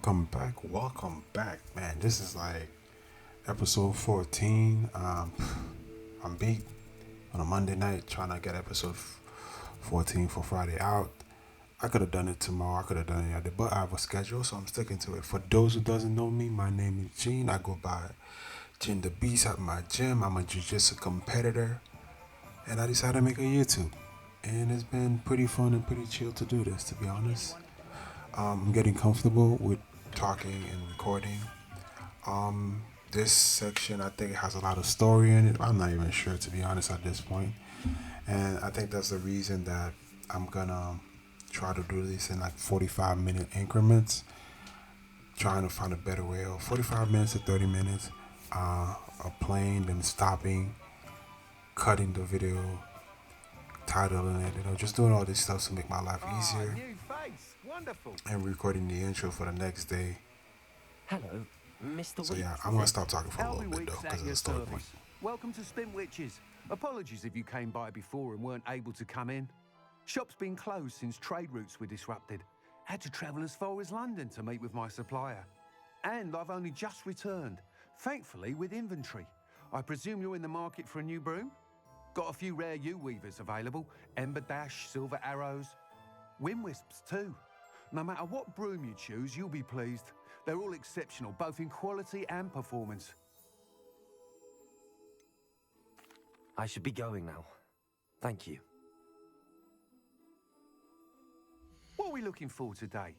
welcome back, man. This is like episode 14. I'm beat on a Monday night trying to get episode 14 for Friday out. I could have done it tomorrow. I could have done it other, but I have a schedule, so I'm sticking to it. For those who doesn't know me, my name is Gene. I go by Gene the Beast at my gym. I'm a jiu-jitsu competitor, and I decided to make a YouTube. And it's been pretty fun and pretty chill to do this, to be honest. I'm getting comfortable with talking and recording. This section, I think, has a lot of story in it. I'm not even sure, to be honest, at this point. And I think that's the reason that I'm gonna try to do this in like 45-minute increments, trying to find a better way of 45 minutes to 30 minutes of playing, then stopping, cutting the video, titling it, just doing all this stuff to make my life easier, New face. Wonderful. and recording the intro for the next day. Hello, Mr. So Weeks. yeah, I'm gonna stop talking for a Albie little bit though, Weeks because at of your the story point. service. Welcome to Spin Witches. Apologies if you came by before and weren't able to come in. Shop's been closed since trade routes were disrupted. Had to travel as far as London to meet with my supplier. And I've only just returned, thankfully with inventory. I presume you're in the market for a new broom? Got a few rare U-weavers available. Ember Dash, Silver Arrows. Wind Wisps too. No matter what broom you choose, you'll be pleased. They're all exceptional, both in quality and performance. I should be going now. Thank you. What are we looking for today?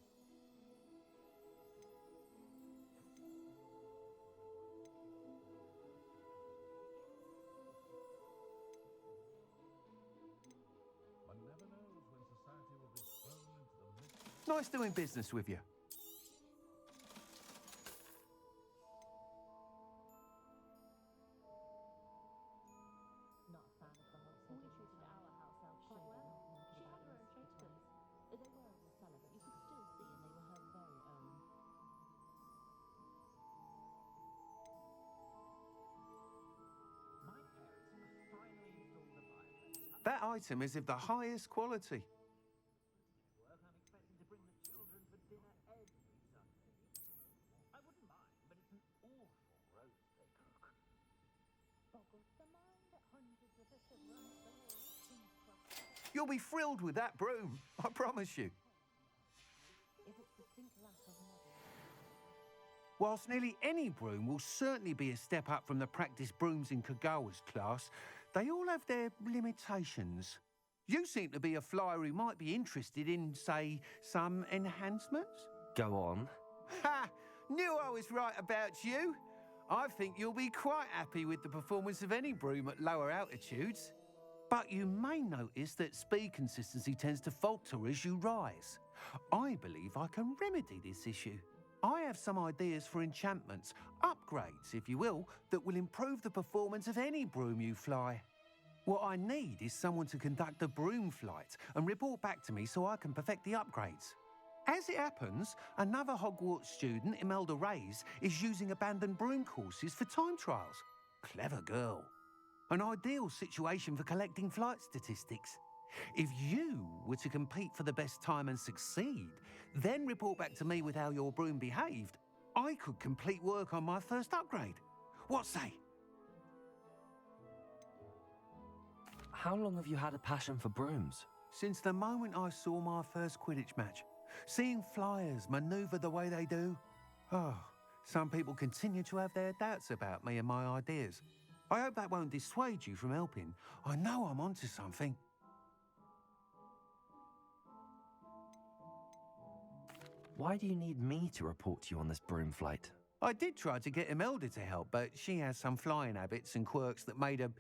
Nice doing business with you. Not a fan of the whole setting. We treated our house elf quite well. She had her own tradesmen. They were in the cellar, but you could still see, and they were her very own. My parents have finally installed a fireplace. That item is of the highest quality. Work, I'm expecting to bring the children for dinner every Sunday. I wouldn't mind, but it's an awful roast they cook. Boggles the mind that hundreds of us have run the world. You'll be thrilled with that broom, I promise you. If it's the sink lack of modern. Whilst nearly any broom will certainly be a step up from the practice brooms in Kagawa's class, they all have their limitations. You seem to be a flyer who might be interested in, say, some enhancements? Go on. Ha! Knew I was right about you. I think you'll be quite happy with the performance of any broom at lower altitudes. But you may notice that speed consistency tends to falter as you rise. I believe I can remedy this issue. I have some ideas for enchantments, upgrades, if you will, that will improve the performance of any broom you fly. What I need is someone to conduct a broom flight and report back to me so I can perfect the upgrades. As it happens, another Hogwarts student, Imelda Reyes, is using abandoned broom courses for time trials. Clever girl. An ideal situation for collecting flight statistics. If you were to compete for the best time and succeed, then report back to me with how your broom behaved, I could complete work on my first upgrade. What say? How long have you had a passion for brooms? Since the moment I saw my first Quidditch match, seeing flyers manoeuvre the way they do, some people continue to have their doubts about me and my ideas. I hope that won't dissuade you from helping. I know I'm onto something. Why do you need me to report to you on this broom flight? I did try to get Imelda to help, but she has some flying habits and quirks that made her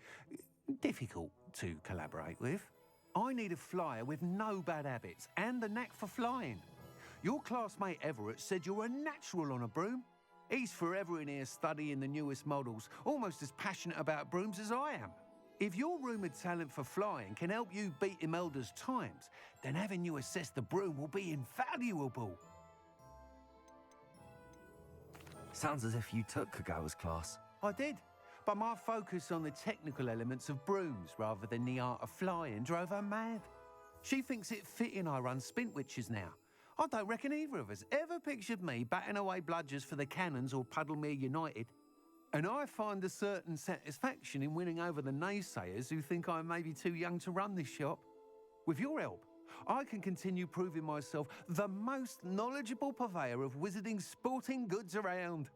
difficult to collaborate with. I need a flyer with no bad habits and the knack for flying. Your classmate Everett said you're a natural on a broom. He's forever in here studying the newest models, almost as passionate about brooms as I am. If your rumoured talent for flying can help you beat Imelda's times, then having you assess the broom will be invaluable. Sounds as if you took Kagawa's class. I did, but my focus on the technical elements of brooms rather than the art of flying drove her mad. She thinks it fitting I run Spint Witches now. I don't reckon either of us ever pictured me batting away bludgers for the Cannons or Puddlemere United. And I find a certain satisfaction in winning over the naysayers who think I may be too young to run this shop. With your help, I can continue proving myself the most knowledgeable purveyor of wizarding sporting goods around.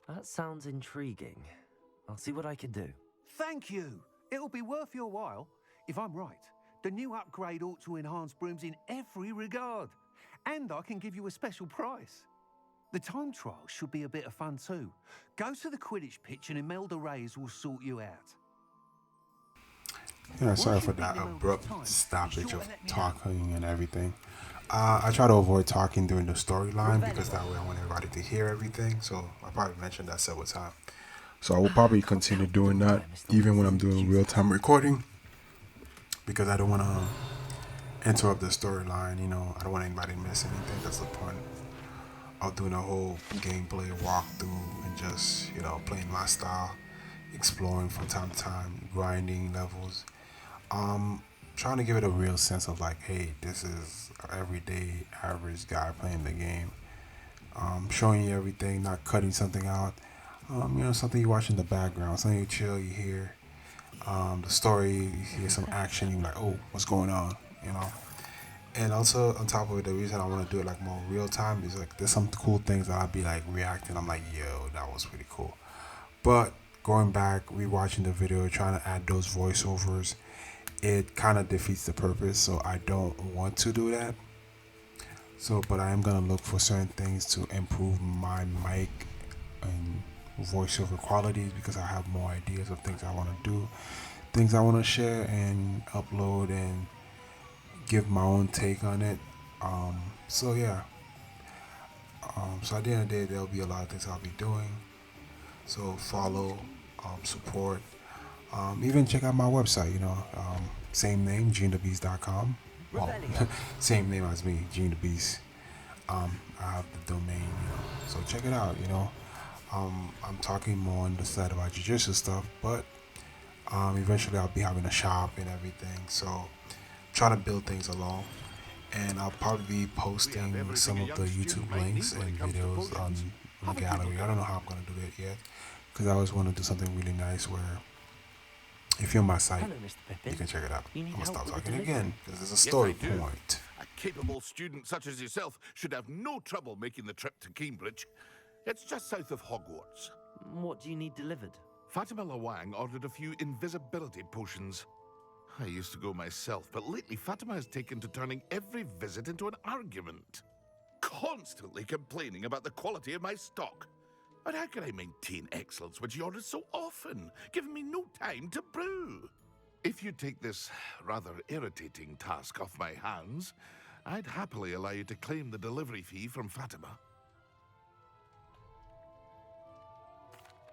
That sounds intriguing. I'll see what I can do. Thank you. It'll be worth your while. If I'm right, the new upgrade ought to enhance brooms in every regard. And I can give you a special price. The time trial should be a bit of fun too. Go to the Quidditch pitch and Imelda Reyes will sort you out. Yeah, sorry for that abrupt stoppage of talking and everything. I try to avoid talking during the storyline because that way I want everybody to hear everything. So I probably mentioned that several times. So I will probably continue doing that even when I'm doing real-time recording because I don't want to interrupt the storyline. You know, I don't want anybody to miss anything. That's the point of doing a whole gameplay walkthrough and just, you know, playing my style, exploring from time to time, grinding levels. Trying to give it a real sense of like, hey, this is an everyday average guy playing the game. Showing you everything, not cutting something out. You know, something you watch in the background, something you chill, you hear the story, you hear some action, you're like, oh, what's going on, you know? And also on top of it, the reason I want to do it like more real time is like there's some cool things that I'll be like reacting. I'm like, yo, that was pretty cool. But going back, rewatching the video, trying to add those voiceovers, it kind of defeats the purpose. So I don't want to do that. So, but I am gonna look for certain things to improve my mic and voiceover qualities because I have more ideas of things I want to do, things I want to share and upload and give my own take on it. So yeah. So at the end of the day, there'll be a lot of things I'll be doing. So follow, support, even check out my website. You know, same name, GeneTheBeast.com. Well, same name as me, Gene the Beast. I have the domain. You know, so check it out. You know, I'm talking more on the side about jiu-jitsu stuff, but eventually I'll be having a shop and everything. So trying to build things along, and I'll probably be posting some of the YouTube links and videos on the gallery. I don't know how I'm gonna do that yet, because I always want to do something really nice where if you're on my site, Hello, Mr. Pippin. you can check it out. You need I'm gonna help stop with the talking delivery? again because there's a story I do. point. A capable student such as yourself should have no trouble making the trip to Cambridge. It's just south of Hogwarts. What do you need delivered? Fatima Lawang ordered a few invisibility potions. I used to go myself, but lately Fatima has taken to turning every visit into an argument. Constantly complaining about the quality of my stock. But how can I maintain excellence when she orders so often, giving me no time to brew? If you take this rather irritating task off my hands, I'd happily allow you to claim the delivery fee from Fatima.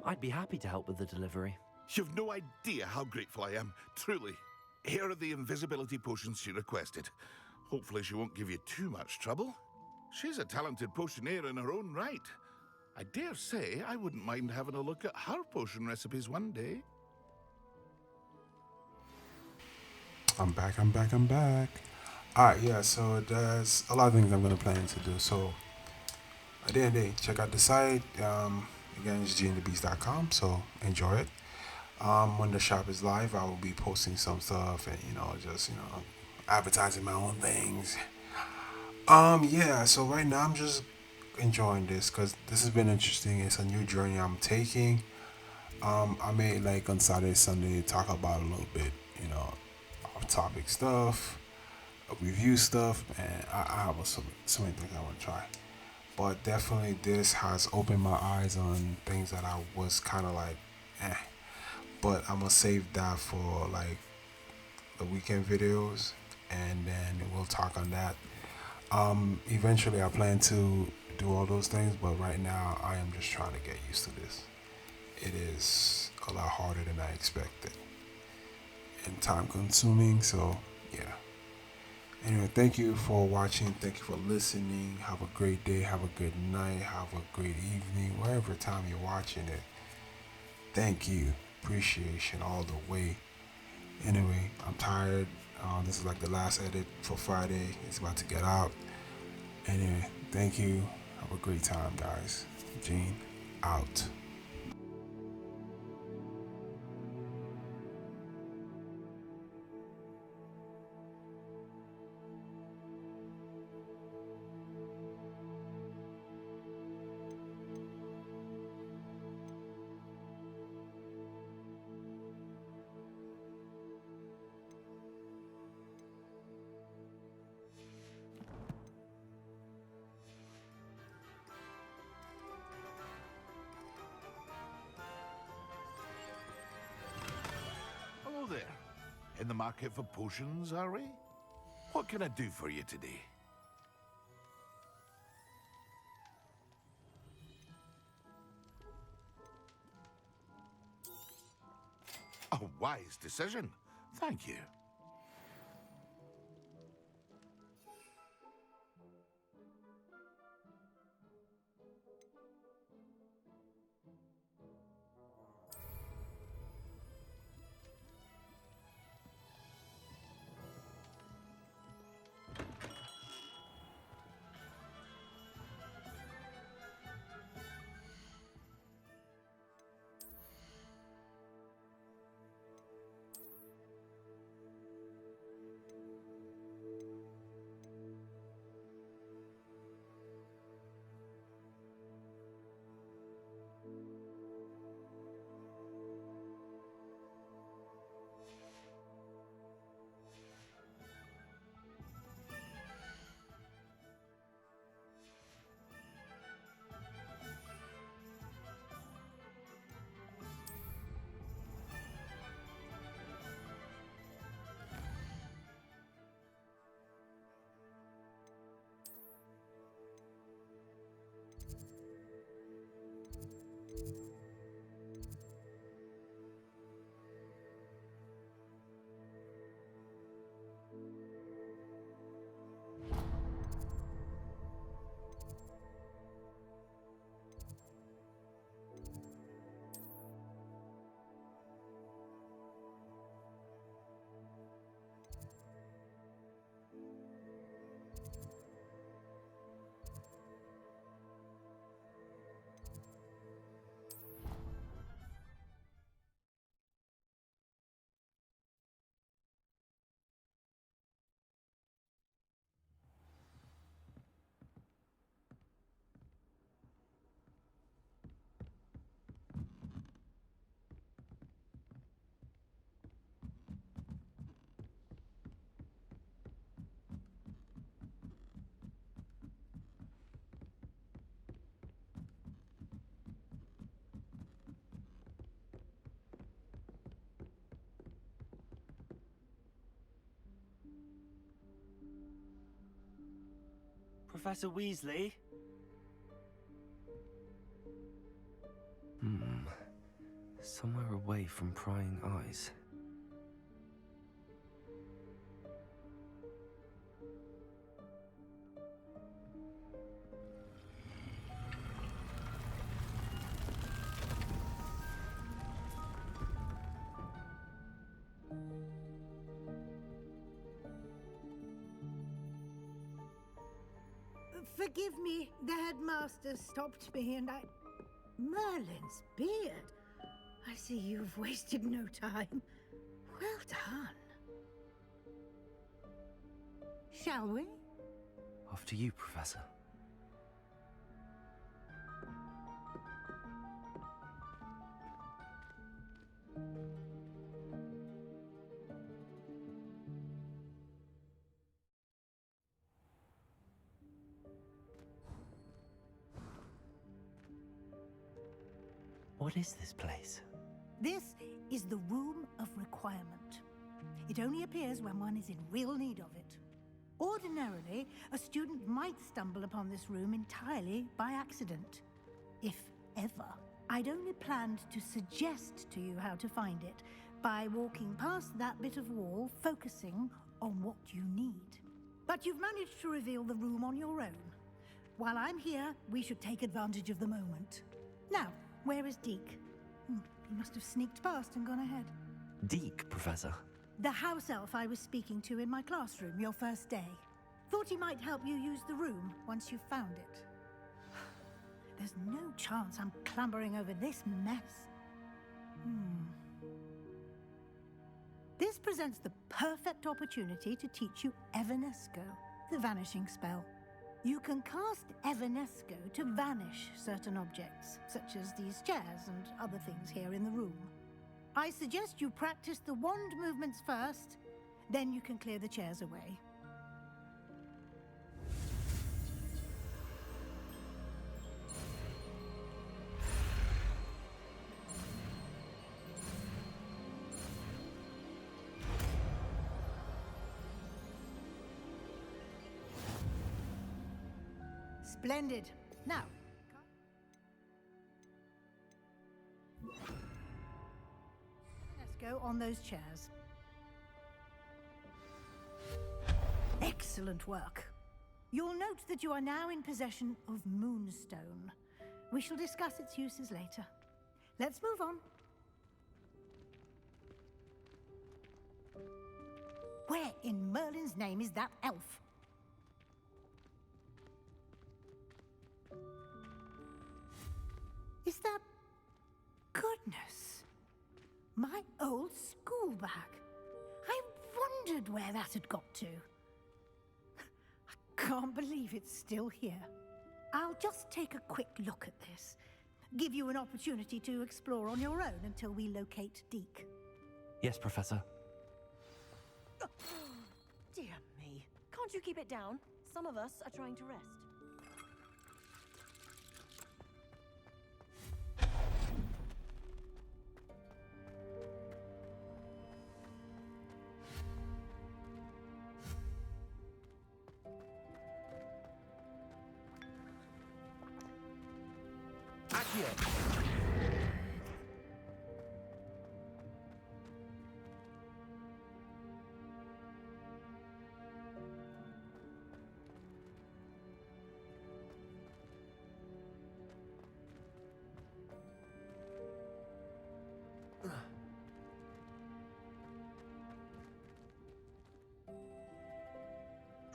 I'd be happy to help with the delivery. You've no idea how grateful I am, truly. Here are the invisibility potions she requested. Hopefully she won't give you too much trouble. She's a talented potioneer in her own right. I dare say I wouldn't mind having a look at her potion recipes one day. I'm back. Alright, yeah, so there's a lot of things I'm going to plan to do. So at the end of the day, check out the site. Again, it's GeneTheBeast.com, so enjoy it. When the shop is live, I will be posting some stuff and, just, advertising my own things. Yeah, so right now I'm just enjoying this because this has been interesting. It's a new journey I'm taking. I may, like, on Saturday, Sunday, talk about a little bit, off-topic stuff, review stuff, and I have so many things I want to try. But definitely this has opened my eyes on things that I was kind of like, But I'm going to save that for like the weekend videos, and then we'll talk on that. Eventually I plan to do all those things, but right now I am just trying to get used to this. It is a lot harder than I expected and time consuming, so yeah. Anyway, thank you for watching. Thank you for listening. Have a great day. Have a good night. Have a great evening. Wherever time you're watching it. Thank you. Appreciation all the way. Anyway, I'm tired. This is like the last edit for Friday. It's about to get out. Anyway, thank you. Have a great time, guys. Gene, out. Hello there. In the market for potions, are we? What can I do for you today? A wise decision. Thank you. Professor Weasley? Somewhere away from prying eyes. Forgive me, the headmaster stopped me and I... Merlin's beard. I see you've wasted no time. Well done. Shall we? Off to you, Professor. What is this place? This is the Room of Requirement. It only appears when one is in real need of it. Ordinarily, a student might stumble upon this room entirely by accident. If ever. I'd only planned to suggest to you how to find it by walking past that bit of wall, focusing on what you need. But you've managed to reveal the room on your own. While I'm here, we should take advantage of the moment. Now, where is Deke? He must have sneaked past and gone ahead. Deke, Professor. The house elf I was speaking to in my classroom your first day. Thought he might help you use the room once you've found it. There's no chance I'm clambering over this mess. This presents the perfect opportunity to teach you Evanesco, the vanishing spell. You can cast Evanesco to vanish certain objects, such as these chairs and other things here in the room. I suggest you practice the wand movements first, then you can clear the chairs away. Splendid. Now, let's go on those chairs. Excellent work. You'll note that you are now in possession of Moonstone. We shall discuss its uses later. Let's move on. Where in Merlin's name is that elf? Is that... Goodness. My old school bag. I wondered where that had got to. I can't believe it's still here. I'll just take a quick look at this. Give you an opportunity to explore on your own until we locate Deke. Yes, Professor. Dear me. Can't you keep it down? Some of us are trying to rest.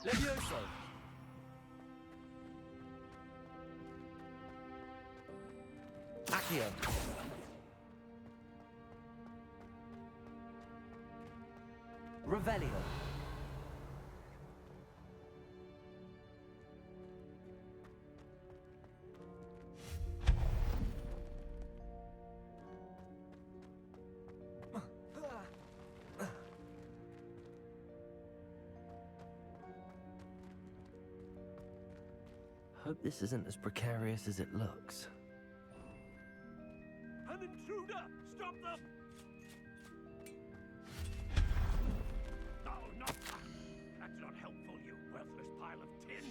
Levioso! Accio. Revelio. Hope this isn't as precarious as it looks. An intruder! Stop them! Oh, not that! That's not helpful, you worthless pile of tin!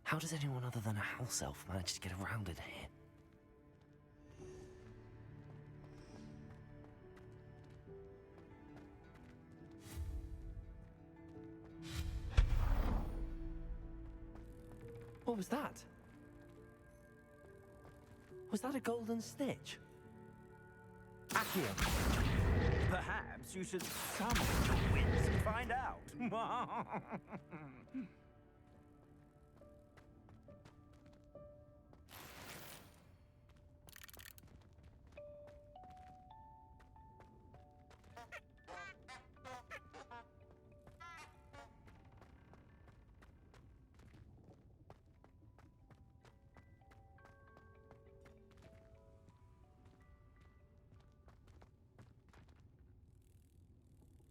How does anyone other than a house elf manage to get around in here? What was that? Was that a golden stitch? Accio. Perhaps you should summon your wits and find out.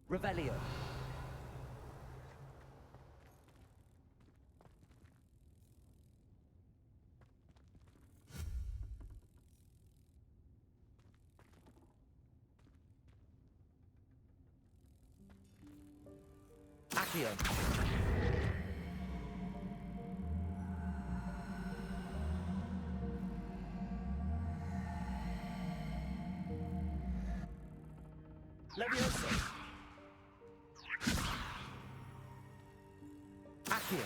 Revelio. Accio. Levioso. Here.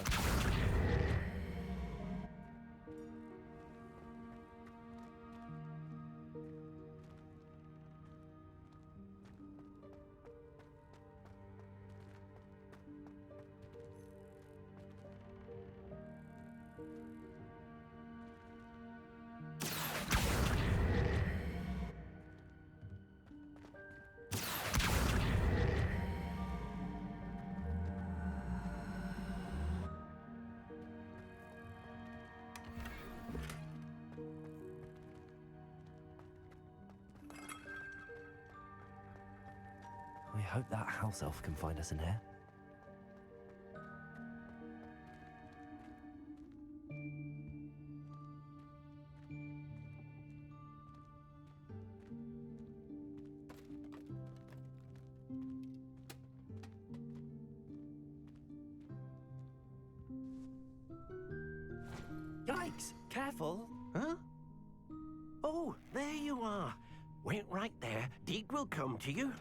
I hope that house elf can find us in here. Yikes! Careful. Huh? Oh, there you are. Wait right there. Deek will come to you.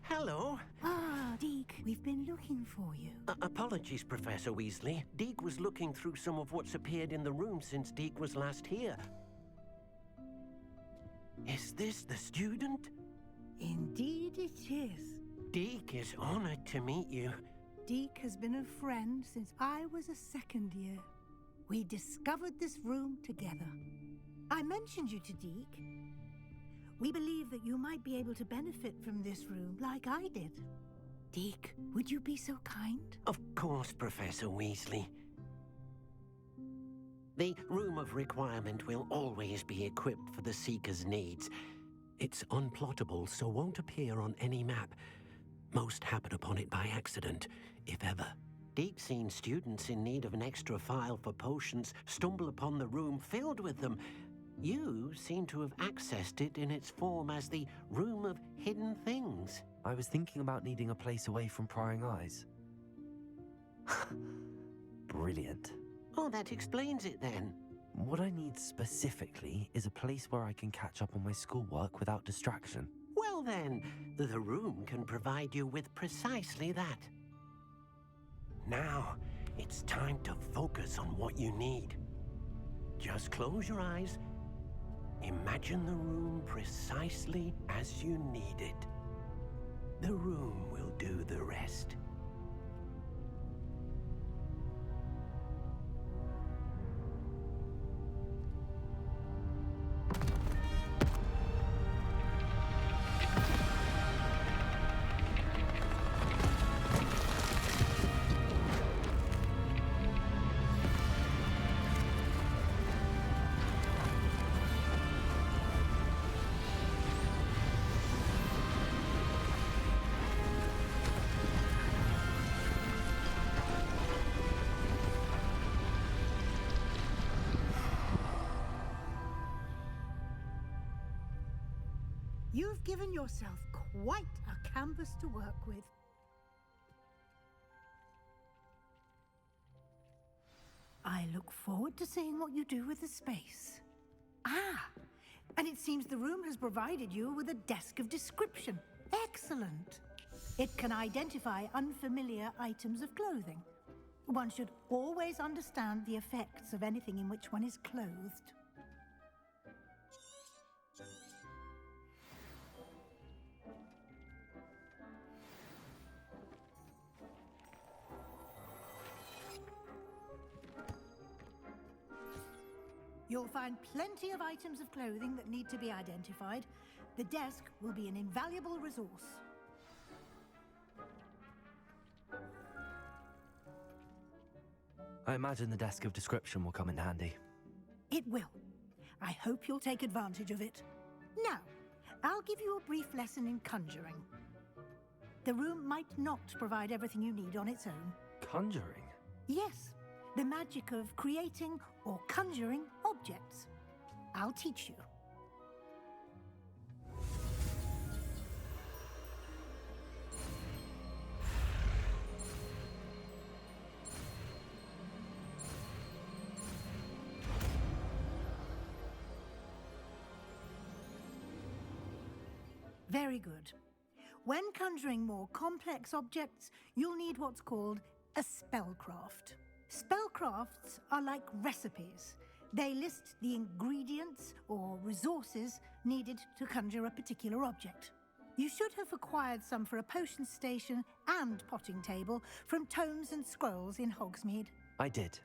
Hello. Ah, Deke, we've been looking for you. Apologies, Professor Weasley. Deek was looking through some of what's appeared in the room since Deek was last here. Is this the student? Indeed it is. Deek is honored to meet you. Deke has been a friend since I was a second year. We discovered this room together. I mentioned you to Deke. We believe that you might be able to benefit from this room like I did. Deke, would you be so kind? Of course, Professor Weasley. The Room of Requirement will always be equipped for the Seeker's needs. It's unplottable, so won't appear on any map. Most happen upon it by accident, if ever. Deke's seen students in need of an extra file for potions stumble upon the room filled with them. You seem to have accessed it in its form as the Room of Hidden Things. I was thinking about needing a place away from prying eyes. Brilliant. Oh, that explains it then. What I need specifically is a place where I can catch up on my schoolwork without distraction. Well then, the room can provide you with precisely that. Now, it's time to focus on what you need. Just close your eyes. Imagine the room precisely as you need it. The room will do the rest. You've given yourself quite a canvas to work with. I look forward to seeing what you do with the space. Ah, and it seems the room has provided you with a desk of description. Excellent. It can identify unfamiliar items of clothing. One should always understand the effects of anything in which one is clothed. You'll find plenty of items of clothing that need to be identified. The desk will be an invaluable resource. I imagine the desk of description will come in handy. It will. I hope you'll take advantage of it. Now, I'll give you a brief lesson in conjuring. The room might not provide everything you need on its own. Conjuring? Yes, the magic of creating or conjuring objects. I'll teach you. Very good. When conjuring more complex objects, you'll need what's called a spellcraft. Spellcrafts are like recipes. They list the ingredients or resources needed to conjure a particular object. You should have acquired some for a potion station and potting table from tomes and scrolls in Hogsmeade. I did.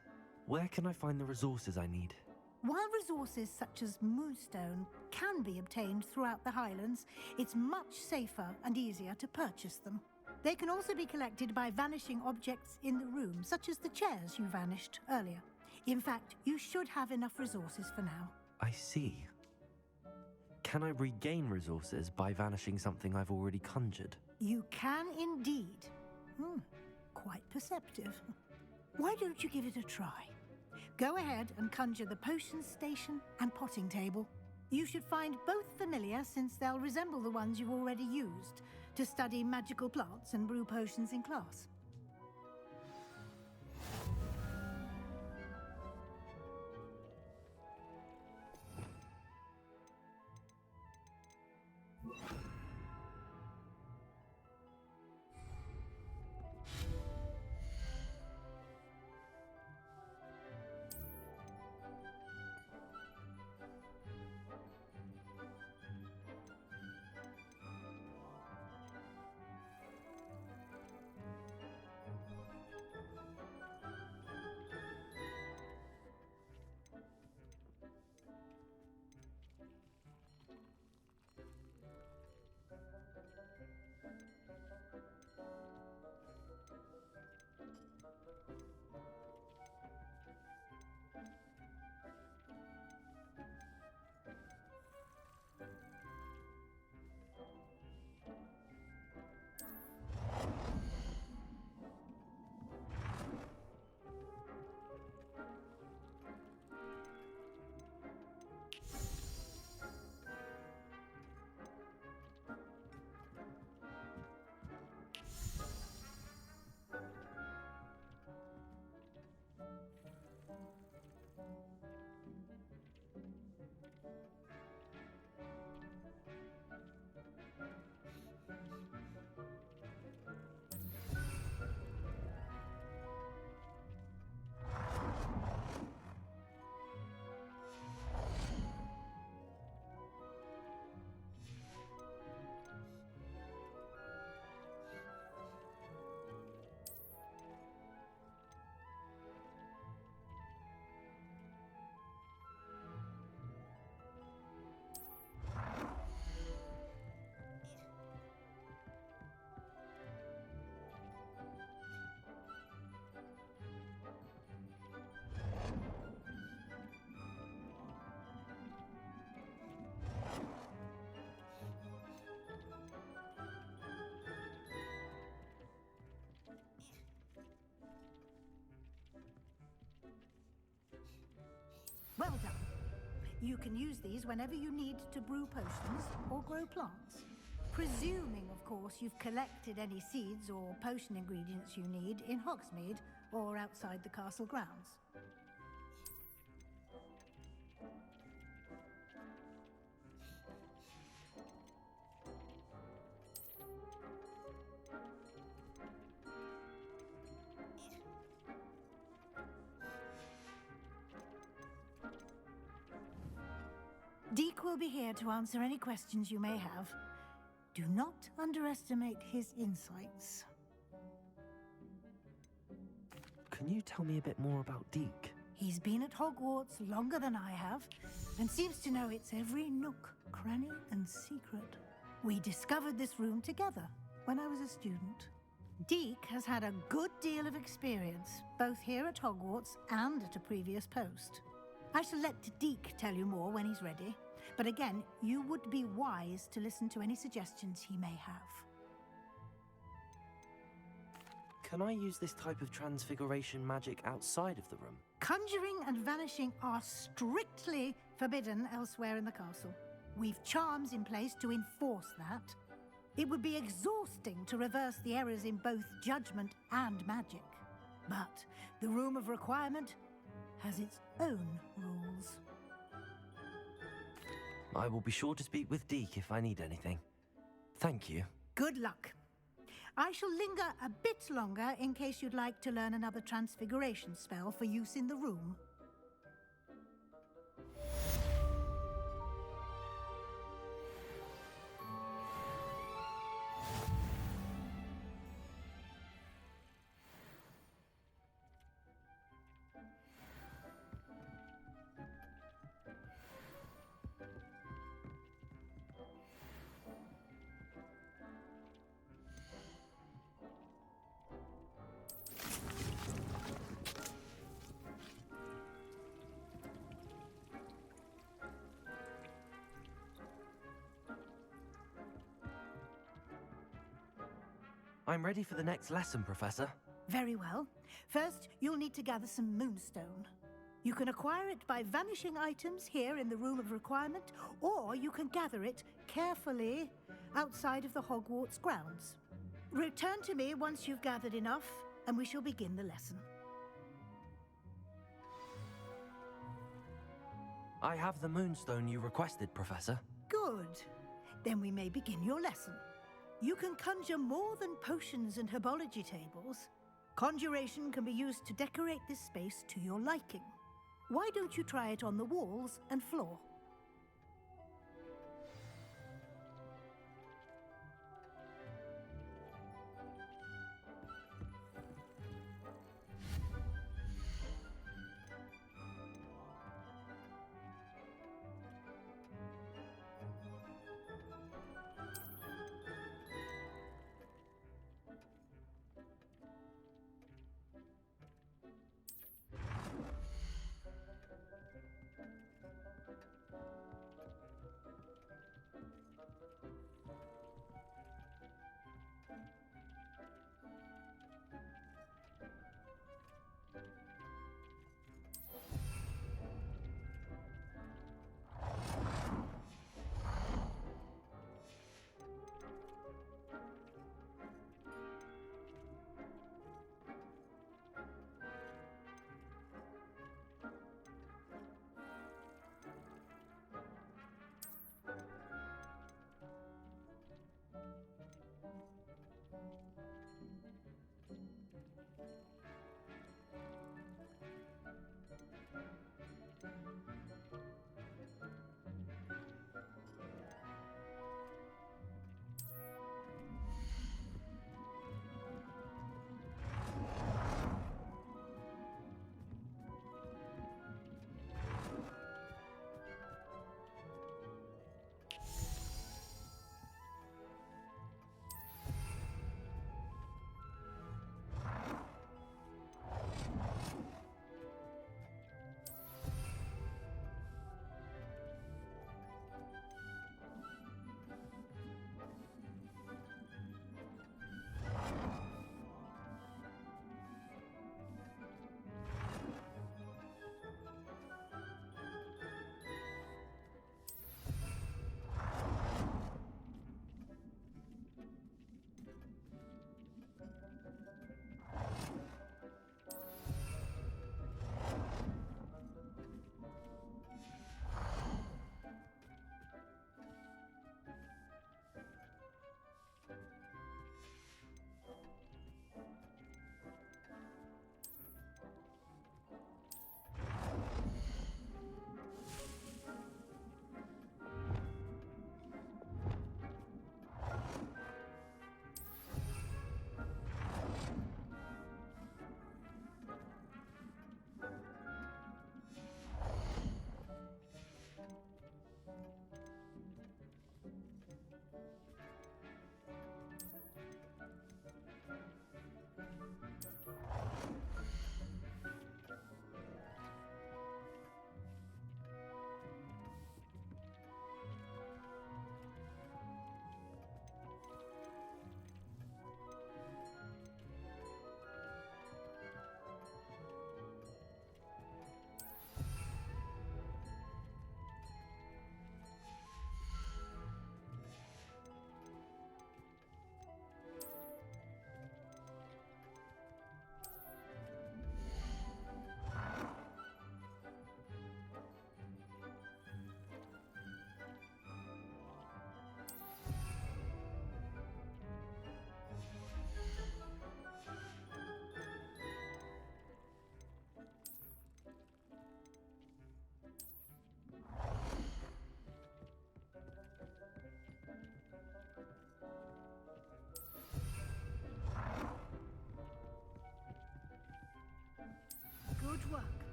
Where can I find the resources I need? While resources such as moonstone can be obtained throughout the Highlands, it's much safer and easier to purchase them. They can also be collected by vanishing objects in the room, such as the chairs you vanished earlier. In fact, you should have enough resources for now. I see. Can I regain resources by vanishing something I've already conjured? You can indeed. Quite perceptive. Why don't you give it a try? Go ahead and conjure the potion station and potting table. You should find both familiar, since they'll resemble the ones you've already used to study magical plants and brew potions in class. Well done. You can use these whenever you need to brew potions or grow plants. Presuming, of course, you've collected any seeds or potion ingredients you need in Hogsmeade or outside the castle grounds. Deek will be here to answer any questions you may have. Do not underestimate his insights. Can you tell me a bit more about Deek? He's been at Hogwarts longer than I have, and seems to know its every nook, cranny, and secret. We discovered this room together when I was a student. Deek has had a good deal of experience, both here at Hogwarts and at a previous post. I shall let Deek tell you more when he's ready, but again, you would be wise to listen to any suggestions he may have. Can I use this type of transfiguration magic outside of the room? Conjuring and vanishing are strictly forbidden elsewhere in the castle. We've charms in place to enforce that. It would be exhausting to reverse the errors in both judgment and magic. But the Room of Requirement has its own rules. I will be sure to speak with Deek if I need anything. Thank you. Good luck. I shall linger a bit longer in case you'd like to learn another transfiguration spell for use in the room. I'm ready for the next lesson, Professor. Very well. First, you'll need to gather some moonstone. You can acquire it by vanishing items here in the Room of Requirement, or you can gather it carefully outside of the Hogwarts grounds. Return to me once you've gathered enough, and we shall begin the lesson. I have the moonstone you requested, Professor. Good. Then we may begin your lesson. You can conjure more than potions and herbology tables. Conjuration can be used to decorate this space to your liking. Why don't you try it on the walls and floor?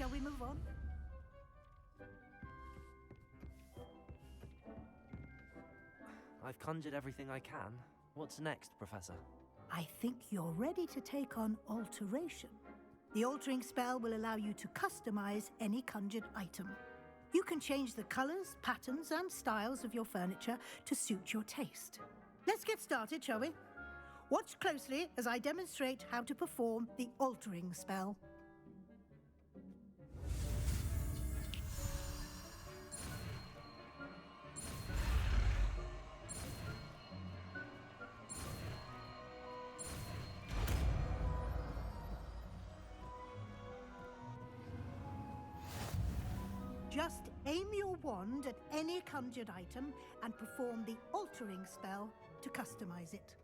Shall we move on? I've conjured everything I can. What's next, Professor? I think you're ready to take on alteration. The altering spell will allow you to customize any conjured item. You can change the colors, patterns, and styles of your furniture to suit your taste. Let's get started, shall we? Watch closely as I demonstrate how to perform the altering spell. Just aim your wand at any conjured item and perform the altering spell to customize it.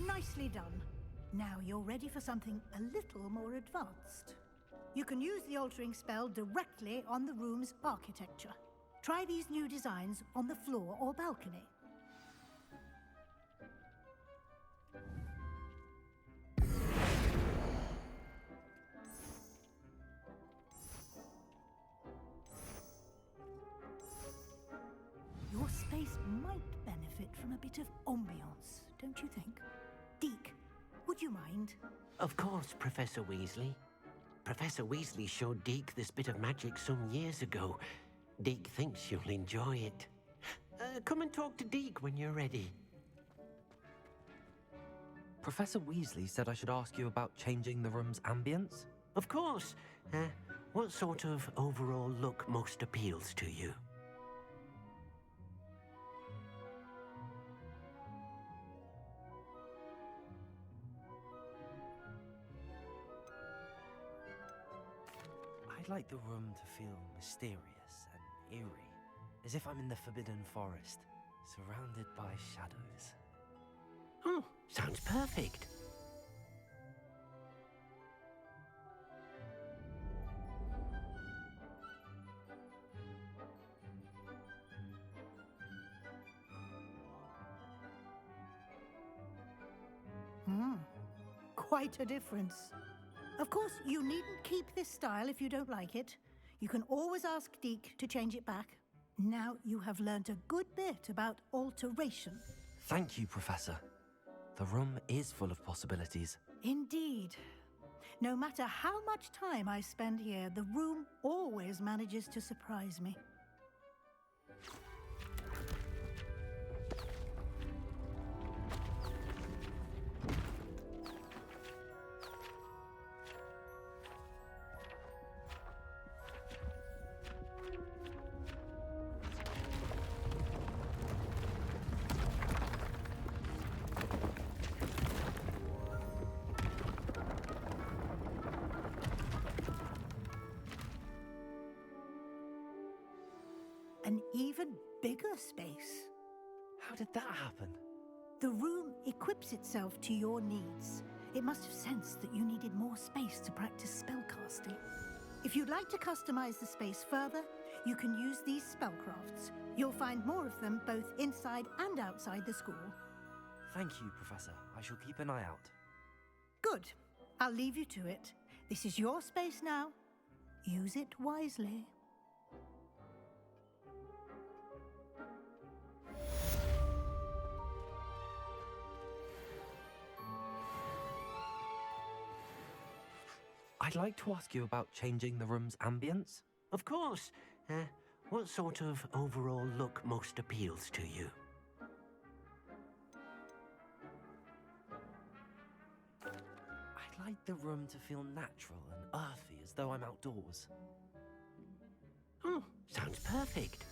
Nicely done. Now you're ready for something a little more advanced. You can use the altering spell directly on the room's architecture. Try these new designs on the floor or balcony. Your space might benefit from a bit of ambiance, don't you think? Deke, would you mind? Of course, Professor Weasley. Professor Weasley showed Deke this bit of magic some years ago. Deke thinks you'll enjoy it. Come and talk to Deke when you're ready. Professor Weasley said I should ask you about changing the room's ambience? Of course. What sort of overall look most appeals to you? I'd like the room to feel mysterious and eerie, as if I'm in the Forbidden Forest, surrounded by shadows. Oh, sounds perfect. Quite a difference. Of course, you needn't keep this style if you don't like it. You can always ask Deke to change it back. Now you have learnt a good bit about alteration. Thank you, Professor. The room is full of possibilities. Indeed. No matter how much time I spend here, the room always manages to surprise me. bigger space. How did that happen? The room equips itself to your needs. It must have sensed that you needed more space to practice spellcasting. If you'd like to customize the space further, you can use these spellcrafts. You'll find more of them both inside and outside the school. Thank you, Professor. I shall keep an eye out. Good. I'll leave you to it. This is your space now. Use it wisely. I'd like to ask you about changing the room's ambience. Of course. What sort of overall look most appeals to you? I'd like the room to feel natural and earthy, as though I'm outdoors. Oh, sounds perfect.